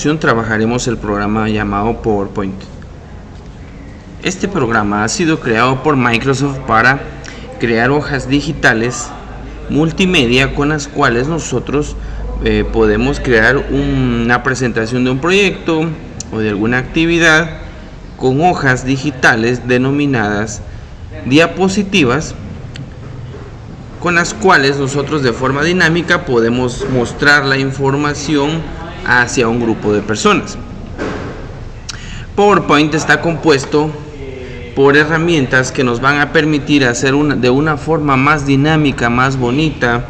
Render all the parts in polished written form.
Trabajaremos el programa llamado PowerPoint. Este programa ha sido creado por Microsoft para crear hojas digitales multimedia con las cuales nosotros podemos crear una presentación de un proyecto o de alguna actividad con hojas digitales denominadas diapositivas, con las cuales nosotros de forma dinámica podemos mostrar la información hacia un grupo de personas. PowerPoint está compuesto por herramientas que nos van a permitir hacer de una forma más dinámica, más bonita,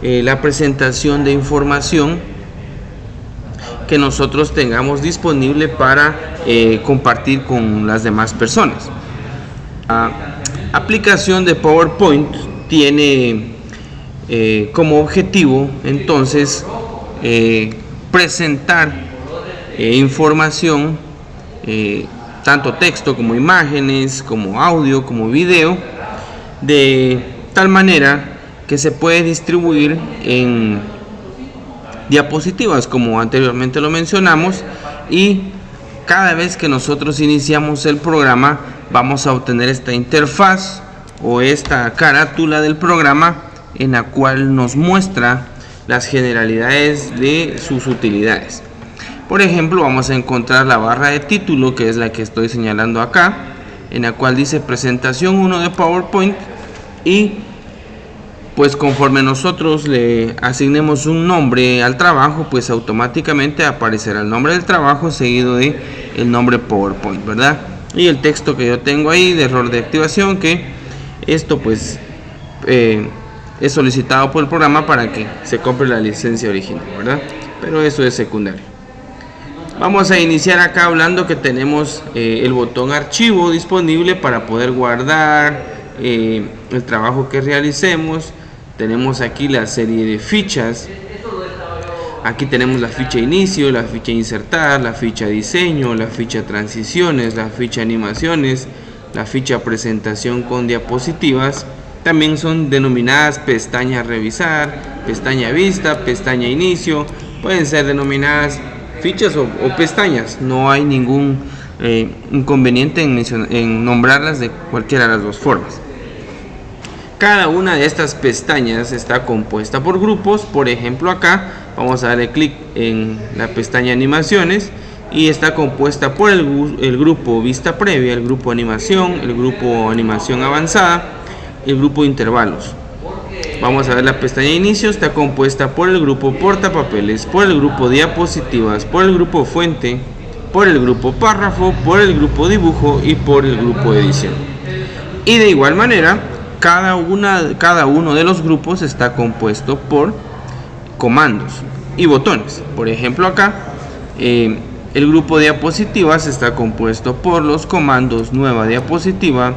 la presentación de información que nosotros tengamos disponible para compartir con las demás personas. La aplicación de PowerPoint tiene como objetivo entonces presentar información, tanto texto como imágenes, como audio, como video, de tal manera que se puede distribuir en diapositivas, como anteriormente lo mencionamos, y cada vez que nosotros iniciamos el programa vamos a obtener esta interfaz o esta carátula del programa en la cual nos muestra las generalidades de sus utilidades. Por ejemplo, vamos a encontrar la barra de título, que es la que estoy señalando acá, en la cual dice presentación 1 de PowerPoint, y pues conforme nosotros le asignemos un nombre al trabajo, pues automáticamente aparecerá el nombre del trabajo seguido de el nombre PowerPoint, ¿verdad? Y el texto que yo tengo ahí de error de activación, que esto pues es solicitado por el programa para que se compre la licencia original, ¿verdad? Pero eso es secundario. Vamos a iniciar acá hablando que tenemos el botón archivo disponible para poder guardar el trabajo que realicemos. Tenemos aquí la serie de fichas. Aquí tenemos la ficha inicio, la ficha insertar, la ficha diseño, la ficha transiciones, la ficha animaciones, la ficha presentación con diapositivas. También son denominadas pestaña revisar, pestaña vista, pestaña inicio. Pueden ser denominadas fichas o pestañas. No hay ningún inconveniente en nombrarlas de cualquiera de las dos formas. Cada una de estas pestañas está compuesta por grupos. Por ejemplo, acá vamos a darle clic en la pestaña animaciones y está compuesta por el grupo vista previa, el grupo animación, el grupo animación avanzada, el grupo intervalos. Vamos a ver la pestaña inicio, está compuesta por el grupo portapapeles, por el grupo diapositivas, por el grupo fuente, por el grupo párrafo, por el grupo dibujo y por el grupo edición. Y de igual manera, cada uno de los grupos está compuesto por comandos y botones. Por ejemplo, acá el grupo diapositivas está compuesto por los comandos nueva diapositiva,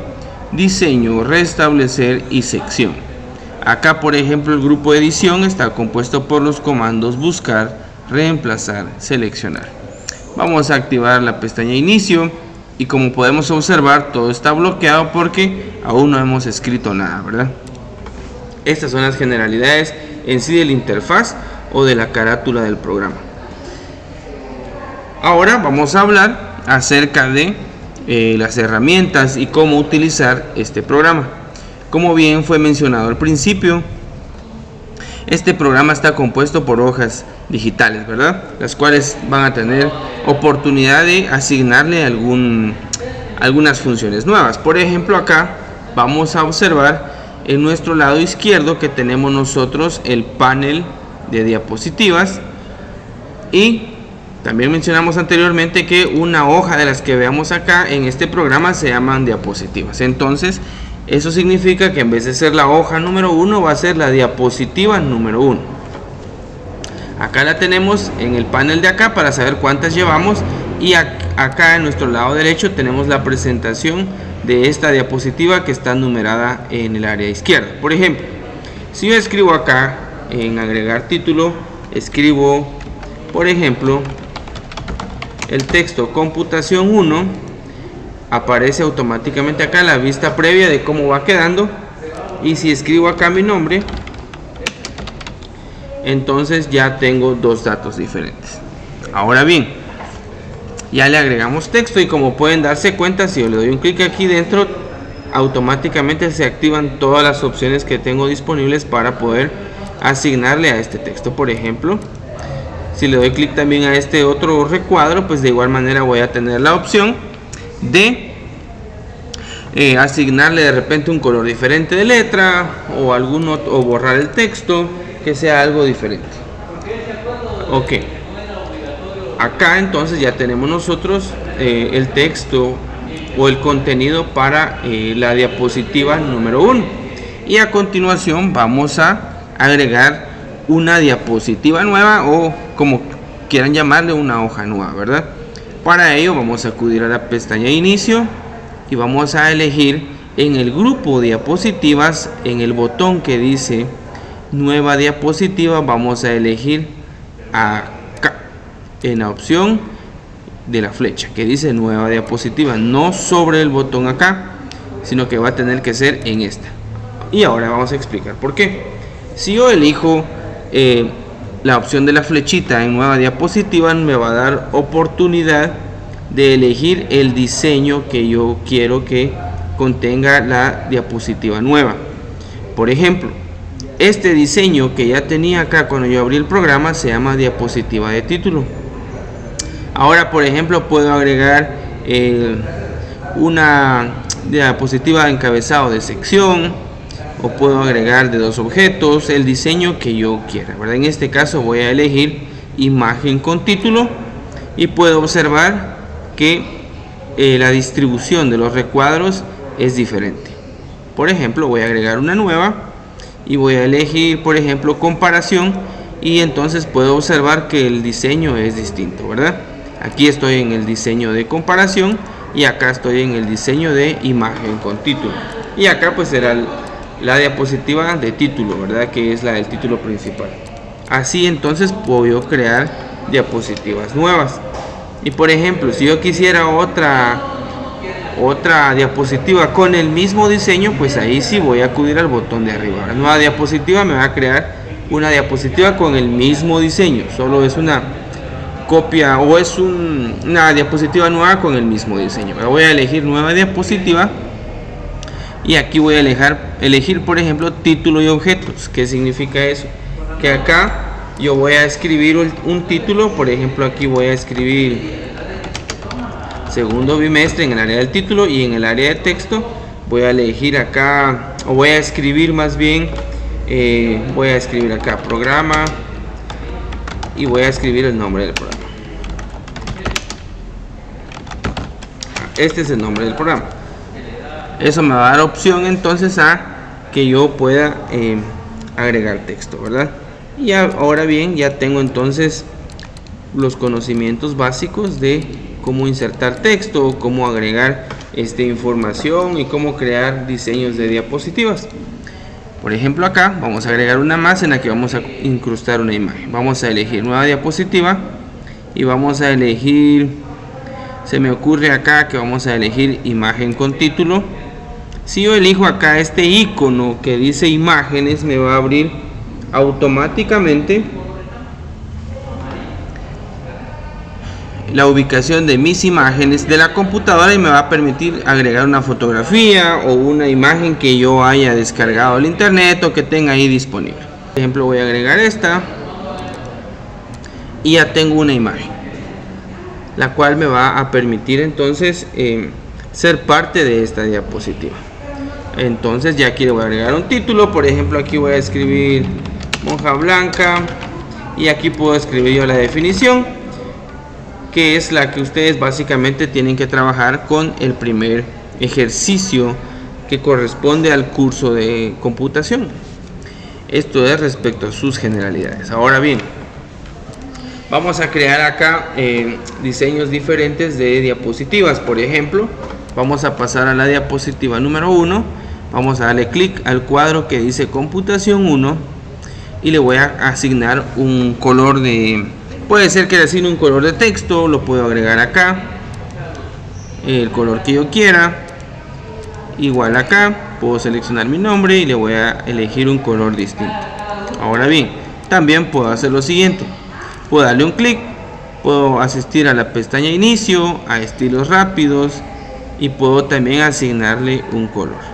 diseño, restablecer y sección. Acá, por ejemplo, el grupo edición está compuesto por los comandos buscar, reemplazar, seleccionar. Vamos a activar la pestaña inicio. Y como podemos observar, todo está bloqueado porque aún no hemos escrito nada, ¿verdad? Estas son las generalidades en sí de la interfaz o de la carátula del programa. Ahora vamos a hablar acerca de las herramientas y cómo utilizar este programa. Como bien fue mencionado al principio, este programa está compuesto por hojas digitales, ¿verdad? Las cuales van a tener oportunidad de asignarle algunas funciones nuevas. Por ejemplo, acá vamos a observar en nuestro lado izquierdo que tenemos nosotros el panel de diapositivas, y también mencionamos anteriormente que una hoja de las que veamos acá en este programa se llaman diapositivas. Entonces eso significa que en vez de ser la hoja número 1 va a ser la diapositiva número 1. Acá la tenemos en el panel de acá para saber cuántas llevamos, y acá en nuestro lado derecho tenemos la presentación de esta diapositiva que está numerada en el área izquierda. Por ejemplo, si yo escribo acá en agregar título, escribo por ejemplo el texto computación 1, aparece automáticamente acá la vista previa de cómo va quedando. Y si escribo acá mi nombre, entonces ya tengo dos datos diferentes. Ahora bien, ya le agregamos texto y como pueden darse cuenta, si yo le doy un clic aquí dentro, automáticamente se activan todas las opciones que tengo disponibles para poder asignarle a este texto. Por ejemplo, si le doy clic también a este otro recuadro, pues de igual manera voy a tener la opción de asignarle de repente un color diferente de letra o o borrar el texto, que sea algo diferente. Ok, acá entonces ya tenemos nosotros el texto o el contenido para la diapositiva número 1, y a continuación vamos a agregar una diapositiva nueva, o como quieran llamarle, una hoja nueva, ¿verdad? Para ello vamos a acudir a la pestaña Inicio y vamos a elegir en el grupo diapositivas, en el botón que dice Nueva diapositiva, vamos a elegir acá en la opción de la flecha que dice Nueva diapositiva, no sobre el botón acá, sino que va a tener que ser en esta. Y ahora vamos a explicar por qué. Si yo elijo la opción de la flechita en Nueva diapositiva, me va a dar oportunidad de elegir el diseño que yo quiero que contenga la diapositiva nueva. Por ejemplo, este diseño que ya tenía acá cuando yo abrí el programa se llama diapositiva de título. Ahora, por ejemplo, puedo agregar una diapositiva de encabezado de sección, o puedo agregar de 2 objetos, el diseño que yo quiera, ¿verdad? En este caso voy a elegir imagen con título y puedo observar que la distribución de los recuadros es diferente. Por ejemplo, voy a agregar una nueva y voy a elegir, por ejemplo, comparación, y entonces puedo observar que el diseño es distinto, ¿verdad? Aquí estoy en el diseño de comparación y acá estoy en el diseño de imagen con título, y acá pues será la diapositiva de título, ¿verdad? Que es la del título principal. Así entonces puedo crear diapositivas nuevas. Y por ejemplo, si yo quisiera otra diapositiva con el mismo diseño, pues ahí sí voy a acudir al botón de arriba. La nueva diapositiva me va a crear una diapositiva con el mismo diseño, solo es una copia o es una diapositiva nueva con el mismo diseño. Ahora voy a elegir nueva diapositiva y aquí voy a elegir por ejemplo título y objetos. ¿Qué significa eso? Que acá yo voy a escribir un título, por ejemplo aquí voy a escribir segundo bimestre en el área del título, y en el área de texto voy a elegir acá, o voy a escribir más bien, voy a escribir acá programa y voy a escribir el nombre del programa. Este es el nombre del programa. Eso me va a dar opción entonces a que yo pueda agregar texto, ¿verdad? Y ahora bien, ya tengo entonces los conocimientos básicos de cómo insertar texto, cómo agregar información y cómo crear diseños de diapositivas. Por ejemplo, acá vamos a agregar una más en la que vamos a incrustar una imagen. Vamos a elegir nueva diapositiva y vamos a elegir, se me ocurre acá que vamos a elegir imagen con título. Si yo elijo acá este icono que dice imágenes, me va a abrir automáticamente la ubicación de mis imágenes de la computadora y me va a permitir agregar una fotografía o una imagen que yo haya descargado del internet o que tenga ahí disponible. Por ejemplo, voy a agregar esta y ya tengo una imagen, la cual me va a permitir entonces ser parte de esta diapositiva. Entonces ya aquí le voy a agregar un título. Por ejemplo, aquí voy a escribir monja blanca y aquí puedo escribir yo la definición, que es la que ustedes básicamente tienen que trabajar con el primer ejercicio que corresponde al curso de computación. Esto es respecto a sus generalidades. Ahora bien, vamos a crear acá diseños diferentes de diapositivas. Por ejemplo, vamos a pasar a la diapositiva número 1. Vamos a darle clic al cuadro que dice computación 1 y le voy a asignar un color de... Puede ser que le asigne un color de texto, lo puedo agregar acá, el color que yo quiera. Igual acá, puedo seleccionar mi nombre y le voy a elegir un color distinto. Ahora bien, también puedo hacer lo siguiente. Puedo darle un clic Puedo asistir a la pestaña inicio, a estilos rápidos y puedo también asignarle un color.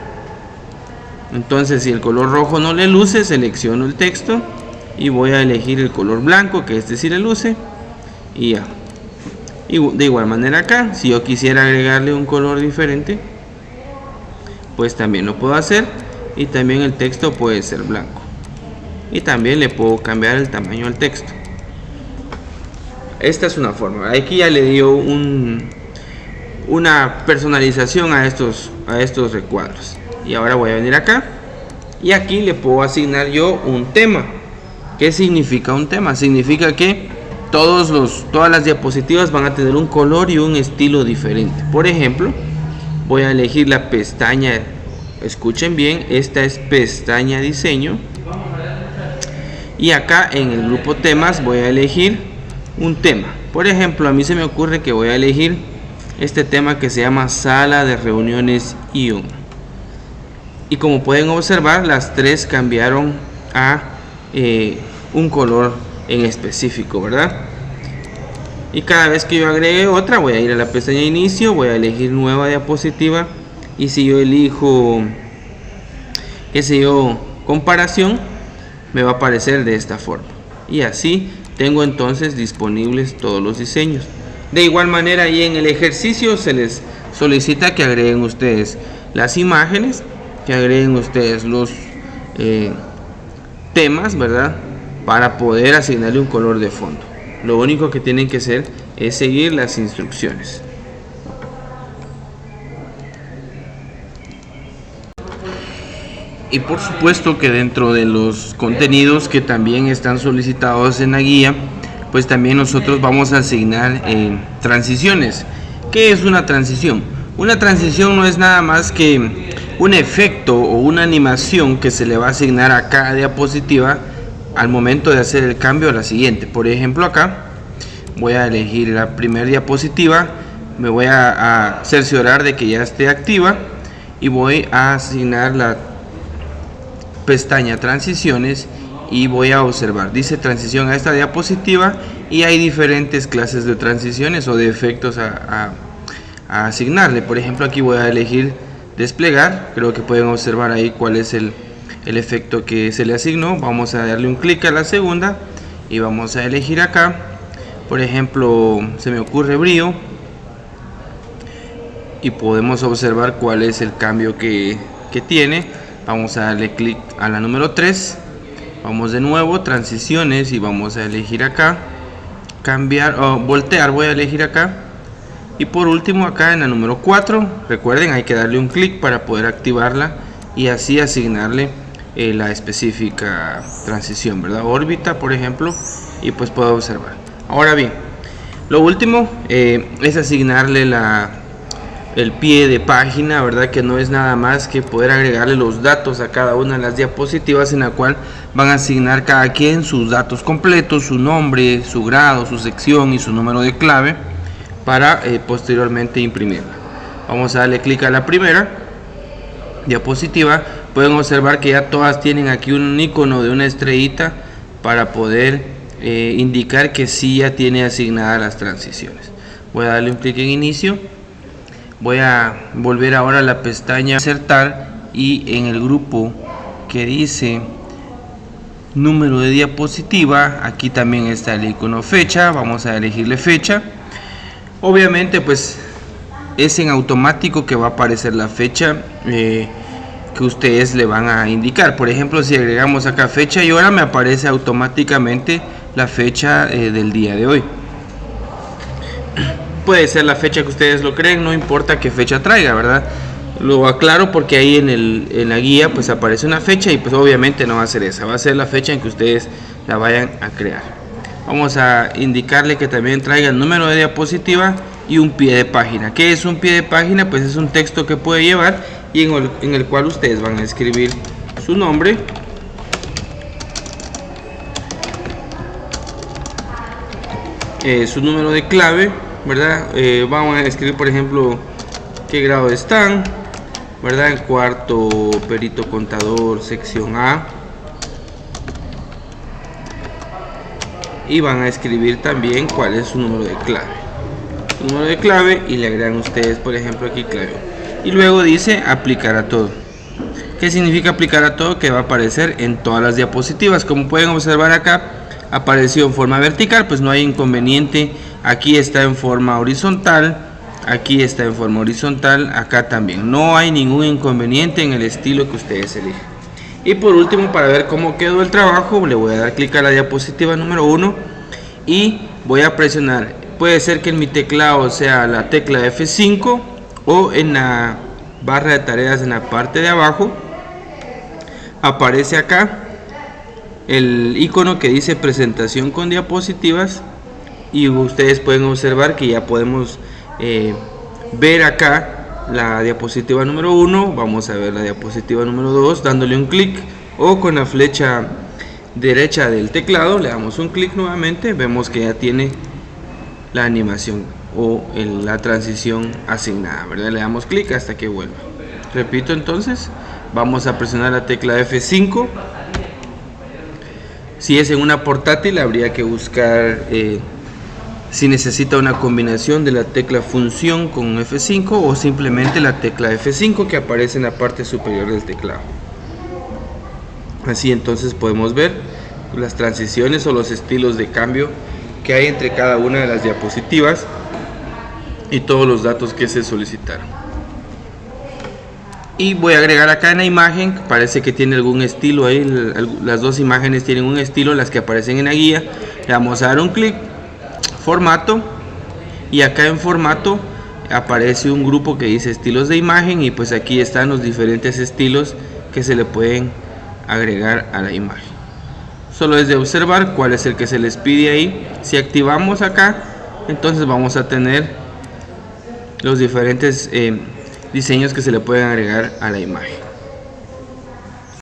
Entonces, si el color rojo no le luce, selecciono el texto y voy a elegir el color blanco, que este sí le luce, y ya. Y de igual manera acá, si yo quisiera agregarle un color diferente, pues también lo puedo hacer, y también el texto puede ser blanco, y también le puedo cambiar el tamaño al texto. Esta es una forma. Aquí ya le dio una personalización a estos recuadros. Y ahora voy a venir acá y aquí le puedo asignar yo un tema. ¿Qué significa un tema? Significa que todas las diapositivas van a tener un color y un estilo diferente. Por ejemplo, voy a elegir la pestaña, escuchen bien, esta es pestaña diseño, y acá en el grupo temas voy a elegir un tema. Por ejemplo, a mí se me ocurre que voy a elegir este tema que se llama sala de reuniones ION. Y como pueden observar, las tres cambiaron a un color en específico, ¿verdad? Y cada vez que yo agregue otra, voy a ir a la pestaña inicio, voy a elegir nueva diapositiva, y si yo elijo, qué sé yo, comparación, me va a aparecer de esta forma. Y así tengo entonces disponibles todos los diseños. De igual manera, ahí en el ejercicio se les solicita que agreguen ustedes las imágenes, que agreguen ustedes los temas, ¿verdad? Para poder asignarle un color de fondo. Lo único que tienen que hacer es seguir las instrucciones. Y por supuesto que dentro de los contenidos que también están solicitados en la guía, pues también nosotros vamos a asignar transiciones. ¿Qué es una transición? Una transición no es nada más que un efecto o una animación que se le va a asignar a cada diapositiva al momento de hacer el cambio a la siguiente. Por ejemplo, acá voy a elegir la primera diapositiva, me voy a cerciorar de que ya esté activa y voy a asignar la pestaña transiciones y voy a observar, dice transición a esta diapositiva, y hay diferentes clases de transiciones o de efectos a asignarle. Por ejemplo, aquí voy a elegir desplegar, creo que pueden observar ahí cuál es el efecto que se le asignó. Vamos a darle un clic a la segunda y vamos a elegir acá, por ejemplo, se me ocurre brillo, y podemos observar cuál es el cambio que tiene. Vamos a darle clic a la número 3, vamos de nuevo, transiciones, y vamos a elegir acá, cambiar o voltear, voy a elegir acá, y por último acá en la número 4, recuerden, hay que darle un clic para poder activarla y así asignarle la específica transición, ¿verdad? Órbita, por ejemplo, y pues puedo observar. Ahora bien, lo último es asignarle el pie de página, ¿verdad? Que no es nada más que poder agregarle los datos a cada una de las diapositivas, en la cual van a asignar cada quien sus datos completos, su nombre, su grado, su sección y su número de clave, para posteriormente imprimirla. Vamos a darle clic a la primera diapositiva. Pueden observar que ya todas tienen aquí un icono de una estrellita para poder indicar que sí ya tiene asignadas las transiciones. Voy a darle un clic en inicio. Voy a volver ahora a la pestaña insertar, y en el grupo que dice número de diapositiva, aquí también está el icono fecha. Vamos a elegirle fecha. Obviamente pues es en automático que va a aparecer la fecha que ustedes le van a indicar. Por ejemplo, si agregamos acá fecha y hora, me aparece automáticamente la fecha del día de hoy. Puede ser la fecha que ustedes lo creen, no importa qué fecha traiga, ¿verdad? Lo aclaro porque ahí en la guía pues aparece una fecha, y pues obviamente no va a ser esa, va a ser la fecha en que ustedes la vayan a crear. Vamos a indicarle que también traiga el número de diapositiva y un pie de página. ¿Qué es un pie de página? Pues es un texto que puede llevar y en el cual ustedes van a escribir su nombre, su número de clave, ¿verdad? Vamos a escribir, por ejemplo, qué grado están, ¿verdad? En cuarto, perito contador, sección A. y van a escribir también cuál es su número de clave. Número de clave y le agregan ustedes, por ejemplo, aquí clave. Y luego dice aplicar a todo. ¿Qué significa aplicar a todo? Que va a aparecer en todas las diapositivas. Como pueden observar acá, apareció en forma vertical, pues no hay inconveniente. Aquí está en forma horizontal, aquí está en forma horizontal, acá también. No hay ningún inconveniente en el estilo que ustedes eligen. Y por último, para ver cómo quedó el trabajo, le voy a dar clic a la diapositiva número 1 y voy a presionar. Puede ser que en mi teclado sea la tecla F5 o en la barra de tareas en la parte de abajo aparece acá el icono que dice presentación con diapositivas, y ustedes pueden observar que ya podemos ver acá la diapositiva número 1. Vamos a ver la diapositiva número 2 dándole un clic, o con la flecha derecha del teclado le damos un clic nuevamente. Vemos que ya tiene la animación o la transición asignada, ¿verdad? Le damos clic hasta que vuelva. Repito, entonces vamos a presionar la tecla F5. Si es en una portátil, habría que buscar si necesita una combinación de la tecla función con F5 o simplemente la tecla F5 que aparece en la parte superior del teclado. Así entonces podemos ver las transiciones o los estilos de cambio que hay entre cada una de las diapositivas y todos los datos que se solicitaron. Y voy a agregar acá en la imagen, parece que tiene algún estilo ahí, las dos imágenes tienen un estilo, las que aparecen en la guía. Le vamos a dar un clic, formato, y acá en formato aparece un grupo que dice estilos de imagen, y pues aquí están los diferentes estilos que se le pueden agregar a la imagen. Solo es de observar cuál es el que se les pide ahí. Si activamos acá, entonces vamos a tener los diferentes diseños que se le pueden agregar a la imagen.